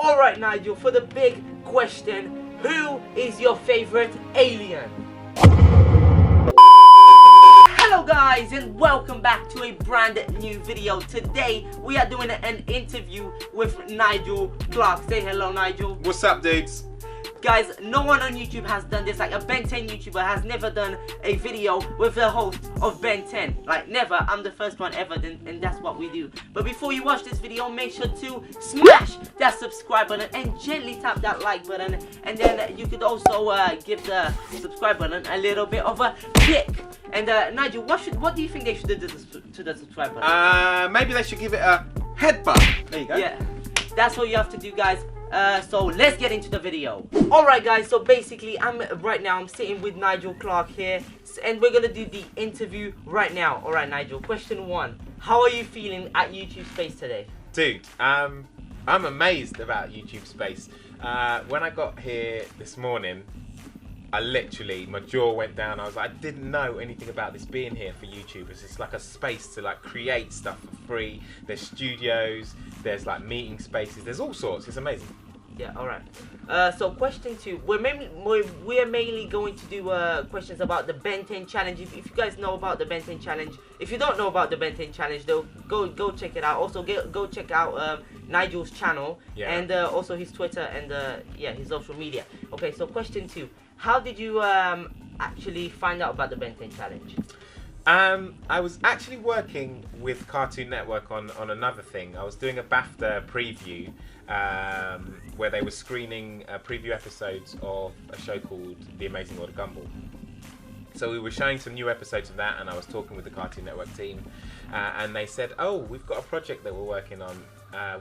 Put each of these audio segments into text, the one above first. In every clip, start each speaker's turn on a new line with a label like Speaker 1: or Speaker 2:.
Speaker 1: Alright Nigel, for the big question, who is your favorite alien? Hello guys and welcome back to a brand new video. Today we are doing an interview with Nigel Clarke. Say hello Nigel.
Speaker 2: What's up dudes?
Speaker 1: Guys, no one on YouTube has done this. Like a Ben 10 YouTuber has never done a video with the host of Ben 10. Like never. I'm the first one ever, and that's what we do. But before you watch this video, make sure to smash that subscribe button and gently tap that like button. And then you could also give the subscribe button a little bit of a kick. And Nigel, what do you think they should do to the subscribe button?
Speaker 2: Maybe they should give it a headbutt. There you go.
Speaker 1: Yeah, that's what you have to do, guys. So let's get into the video. Alright guys, so basically I'm sitting with Nigel Clarke here, and we're gonna do the interview right now. Alright Nigel, question 1. How are you feeling at YouTube Space today?
Speaker 2: Dude, I'm amazed about YouTube Space. When I got here this morning, my jaw went down. I was like, I didn't know anything about this being here for YouTubers. It's like a space to like create stuff for free. There's studios, there's like meeting spaces, there's all sorts. It's amazing.
Speaker 1: Yeah, alright. So question 2. We're mainly going to do questions about the Ben 10 challenge. If you guys know about the Ben 10 challenge, if you don't know about the Ben 10 challenge though, go check it out. Also go check out Nigel's channel, yeah, and also his Twitter and his social media. Okay, so question 2. How did you actually find out about the Ben 10 challenge?
Speaker 2: I was actually working with Cartoon Network on another thing. I was doing a BAFTA preview where they were screening preview episodes of a show called The Amazing World of Gumball. So we were showing some new episodes of that, and I was talking with the Cartoon Network team, and they said, "Oh, we've got a project that we're working on.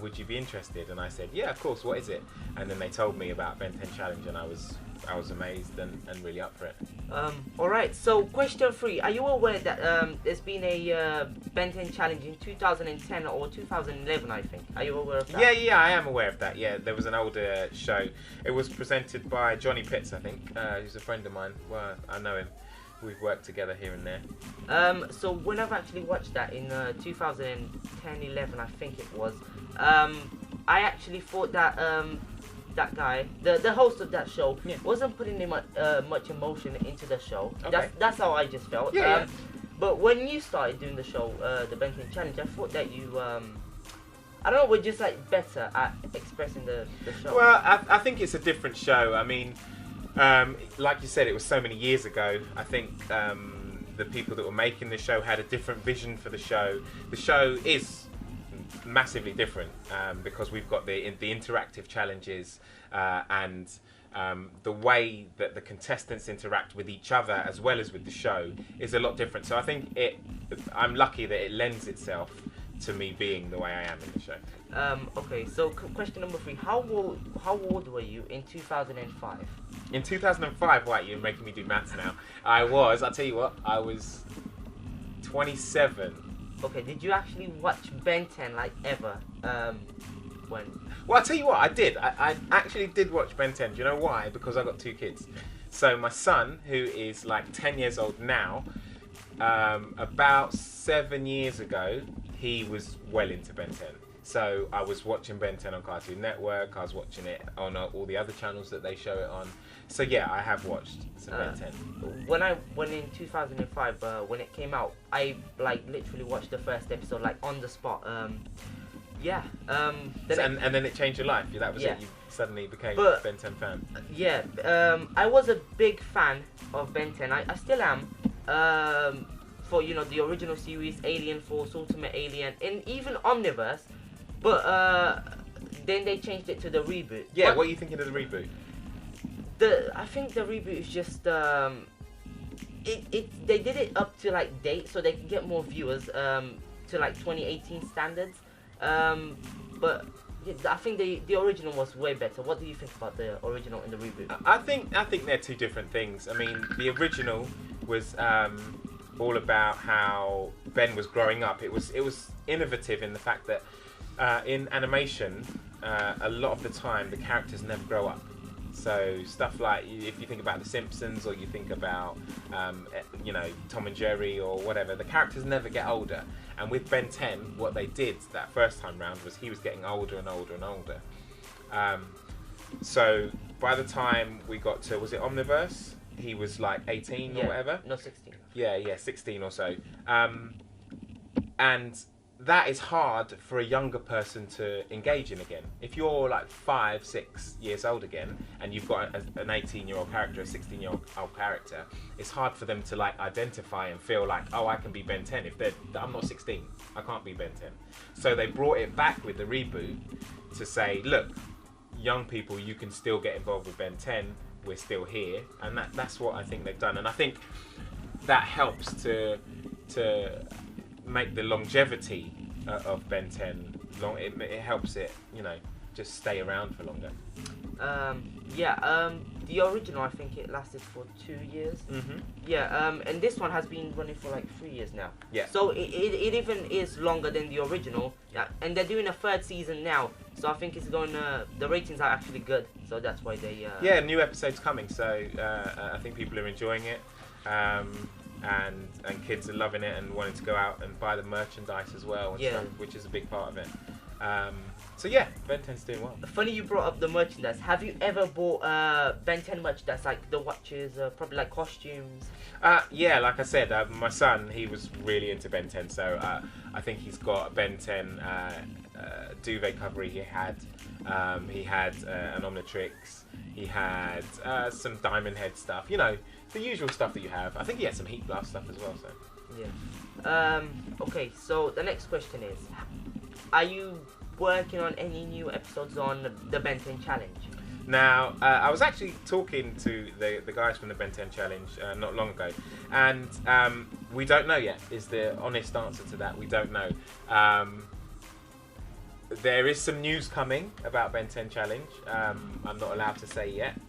Speaker 2: Would you be interested?" And I said, "Yeah, of course. What is it?" And then they told me about Ben 10 Challenge, and I was amazed and really up for it.
Speaker 1: Alright, so question 3. Are you aware that there's been a Ben 10 Challenge in 2010 or 2011, I think? Are you aware of that?
Speaker 2: Yeah, I am aware of that. Yeah, there was an older show. It was presented by Johnny Pitts, I think. He's a friend of mine. Well, I know him. We've worked together here and there. So when I've actually watched that in 2010-11, I think it was, I actually thought that that guy, the host of that show, yeah, wasn't putting in much emotion into the show. Okay. That's how I just felt. Yeah, But when you started doing the show, the Ben 10 Challenge, I thought that you, I don't know, were just like better at expressing the show. Well, I think it's a different show. I mean, like you said, it was so many years ago. I think the people that were making the show had a different vision for the show. The show is massively different because we've got the interactive challenges and the way that the contestants interact with each other as well as with the show is a lot different. So I think I'm lucky that it lends itself to me being the way I am in the show.
Speaker 1: Okay, so question number 3. How old were you in 2005?
Speaker 2: In 2005, right, you're making me do maths now. I'll tell you what, I was 27.
Speaker 1: Okay, did you actually watch Ben 10 like ever? When?
Speaker 2: Well, I'll tell you what, I did. I actually did watch Ben 10. Do you know why? Because I got 2 kids. So my son, who is like 10 years old now, about 7 years ago, he was well into Ben 10. So I was watching Ben 10 on Cartoon Network. I was watching it on all the other channels that they show it on. So yeah, I have watched some Ben 10.
Speaker 1: When in 2005, when it came out, I like literally watched the first episode like on the spot. Yeah.
Speaker 2: And then it changed your life. That was it. You suddenly became a Ben 10 fan.
Speaker 1: Yeah. I was a big fan of Ben 10. I still am. For the original series, Alien Force, Ultimate Alien, and even Omniverse. But then they changed it to the reboot.
Speaker 2: Yeah, what are you thinking of the reboot?
Speaker 1: I think the reboot is just they did it up to like date so they can get more viewers to like 2018 standards. But I think the original was way better. What do you think about the original and the reboot?
Speaker 2: I think they're 2 different things. I mean, the original was all about how Ben was growing up. It was innovative in the fact that in animation, a lot of the time the characters never grow up. So stuff like if you think about The Simpsons or you think about Tom and Jerry or whatever, the characters never get older. And with Ben 10, what they did that first time round was he was getting older and older and older. So by the time we got to, was it Omniverse? He was like 18 or whatever.
Speaker 1: No, 16.
Speaker 2: Yeah, 16 or so. And that is hard for a younger person to engage in again. If you're like 5, 6 years old again, and you've got an 18-year-old character, a 16-year-old character, it's hard for them to like identify and feel like, oh, I can be Ben 10. I'm not 16, I can't be Ben 10. So they brought it back with the reboot to say, look, young people, you can still get involved with Ben 10. We're still here, and that's what I think they've done. And I think that helps to make the longevity of Ben 10 long. It helps it, just stay around for longer. The original, I think it lasted for 2 years. And this one has been running for like 3 years now. Yeah.
Speaker 1: So it even is longer than the original. Yeah, and they're doing a 3rd season now. So I think it's going. The ratings are actually good. So that's why they.
Speaker 2: Yeah, new episodes coming. So I think people are enjoying it. And kids are loving it and wanting to go out and buy the merchandise as well, and stuff, which is a big part of it. So yeah, Ben 10's doing well.
Speaker 1: Funny you brought up the merchandise. Have you ever bought Ben 10 merchandise, like the watches, probably like costumes?
Speaker 2: Yeah, like I said, my son, he was really into Ben 10, so I think he's got a Ben 10 duvet cover he had. He had an Omnitrix. He had some Diamond Head stuff, the usual stuff that you have. I think he had some Heat Blast stuff as well. So
Speaker 1: yeah. Okay. So the next question is: are you working on any new episodes on the Ben 10 Challenge?
Speaker 2: Now, I was actually talking to the guys from the Ben 10 Challenge not long ago, and we don't know yet. Is the honest answer to that? We don't know. There is some news coming about Ben 10 Challenge. I'm not allowed to say yet.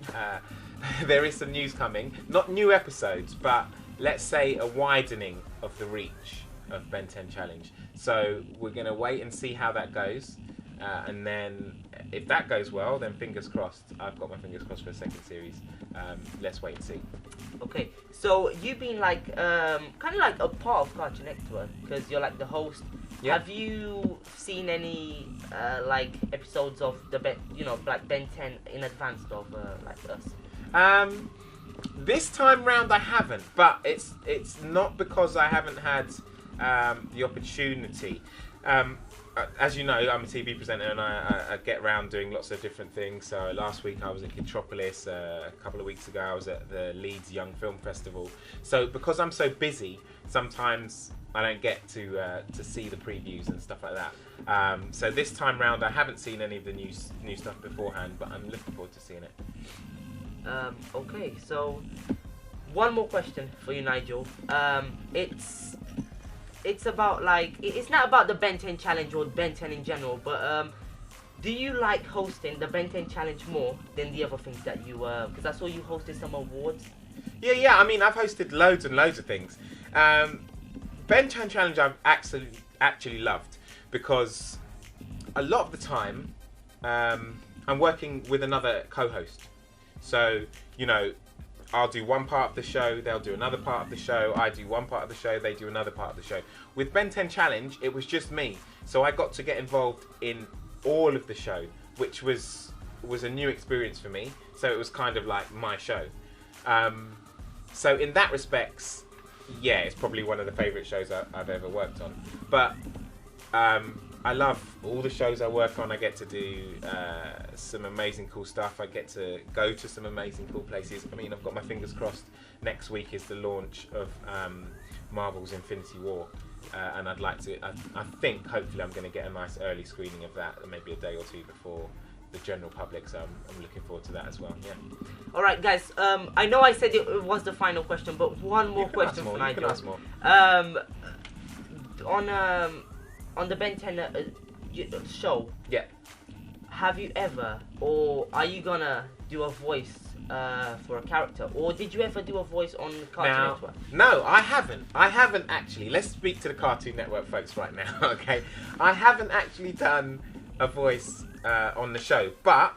Speaker 2: There is some news coming. Not new episodes, but let's say a widening of the reach of Ben 10 Challenge. So we're going to wait and see how that goes. And then if that goes well, then fingers crossed. I've got my fingers crossed for a 2nd series. Let's wait and see.
Speaker 1: Okay, so you've been like kind of like a part of Cartoon Network because you're like the host. Yeah. Have you seen any like episodes of the like Ben 10 in advance of like us?
Speaker 2: This time round I haven't, but it's not because I haven't had the opportunity. As you know, I'm a TV presenter and I get around doing lots of different things. So last week I was at Kidtropolis, a couple of weeks ago I was at the Leeds Young Film Festival. So because I'm so busy, sometimes I don't get to see the previews and stuff like that. So this time round I haven't seen any of the new stuff beforehand, but I'm looking forward to seeing it.
Speaker 1: Okay, so one more question for you, Nigel. It's about like it's not about the Ben 10 Challenge or Ben 10 in general, but do you like hosting the Ben 10 Challenge more than the other things that you because I saw you hosted some awards.
Speaker 2: Yeah. I mean, I've hosted loads and loads of things. Ben 10 Challenge I've actually loved because a lot of the time I'm working with another co-host. So, I'll do one part of the show, they'll do another part of the show, I do one part of the show, they do another part of the show. With Ben 10 Challenge, it was just me. So I got to get involved in all of the show, which was a new experience for me. So it was kind of like my show. So in that respects, yeah, it's probably one of the favourite shows I've ever worked on. But I love all the shows I work on. I get to do some amazing cool stuff. I get to go to some amazing cool places. I mean, I've got my fingers crossed. Next week is the launch of Marvel's Infinity War. And I'd like to, I think, hopefully I'm going to get a nice early screening of that, maybe a day or two before the general public, so I'm looking forward to that as well. Yeah.
Speaker 1: All right, guys. I know I said it was the final question, but one more question for Nigel.
Speaker 2: You can ask more.
Speaker 1: On the Ben 10 show.
Speaker 2: Yeah.
Speaker 1: Have you ever, or are you gonna do a voice for a character, or did you ever do a voice on Cartoon Network?
Speaker 2: No, I haven't. I haven't actually. Let's speak to the Cartoon Network folks right now, okay? I haven't actually done a voice on the show, but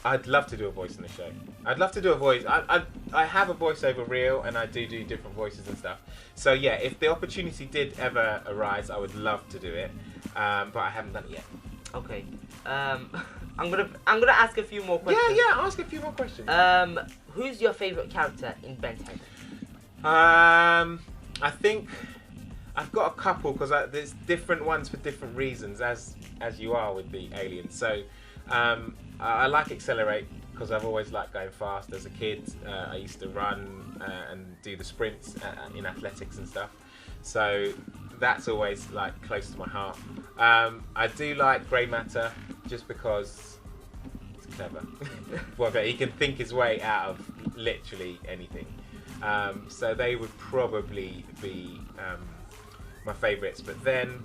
Speaker 2: I'd love to do a voice on the show. I'd love to do a voice. I have a voiceover reel, and I do different voices and stuff. So yeah, if the opportunity did ever arise, I would love to do it, but I haven't done it yet.
Speaker 1: Okay. I'm gonna ask a few more questions.
Speaker 2: Yeah, ask a few more questions.
Speaker 1: Who's your favourite character in Ben 10?
Speaker 2: I think I've got a couple because there's different ones for different reasons, as you are with the aliens. So I like Accelerate because I've always liked going fast. As a kid, I used to run and do the sprints in athletics and stuff. So that's always like close to my heart. I do like Grey Matter just because it's clever. Well, he can think his way out of literally anything. So they would probably be my favourites. But then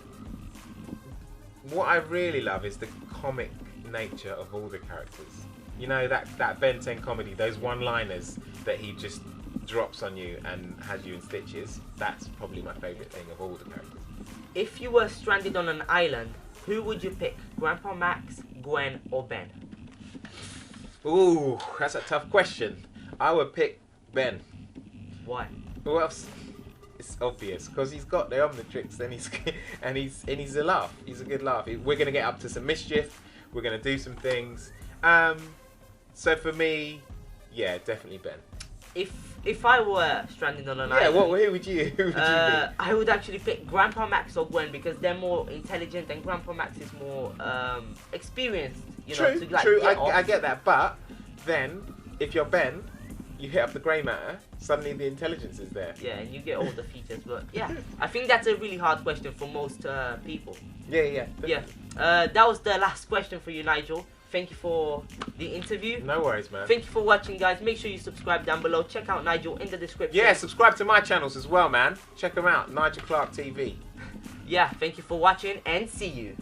Speaker 2: what I really love is the comic nature of all the characters. You know, that Ben 10 comedy, those one-liners that he just drops on you and has you in stitches. That's probably my favourite thing of all the characters.
Speaker 1: If you were stranded on an island, who would you pick? Grandpa Max, Gwen, or Ben?
Speaker 2: Ooh, that's a tough question. I would pick Ben.
Speaker 1: Why?
Speaker 2: Well, it's obvious because he's got the Omnitrix and he's a laugh. He's a good laugh. We're gonna get up to some mischief. We're gonna do some things. So for me, yeah, definitely Ben.
Speaker 1: If I were stranded on an island,
Speaker 2: who would you pick?
Speaker 1: I would actually pick Grandpa Max or Gwen because they're more intelligent and Grandpa Max is more experienced. You know, to, like,
Speaker 2: true. I get that, but then if you're Ben, you hit up the grey matter. Suddenly the intelligence is there.
Speaker 1: Yeah, and you get all the features. But yeah, I think that's a really hard question for most people.
Speaker 2: Yeah.
Speaker 1: That was the last question for you, Nigel. Thank you for the interview.
Speaker 2: No worries, man.
Speaker 1: Thank you for watching, guys. Make sure you subscribe down below. Check out Nigel in the description.
Speaker 2: Yeah, subscribe to my channels as well, man. Check them out. Nigel Clarke TV.
Speaker 1: Yeah, thank you for watching and see you.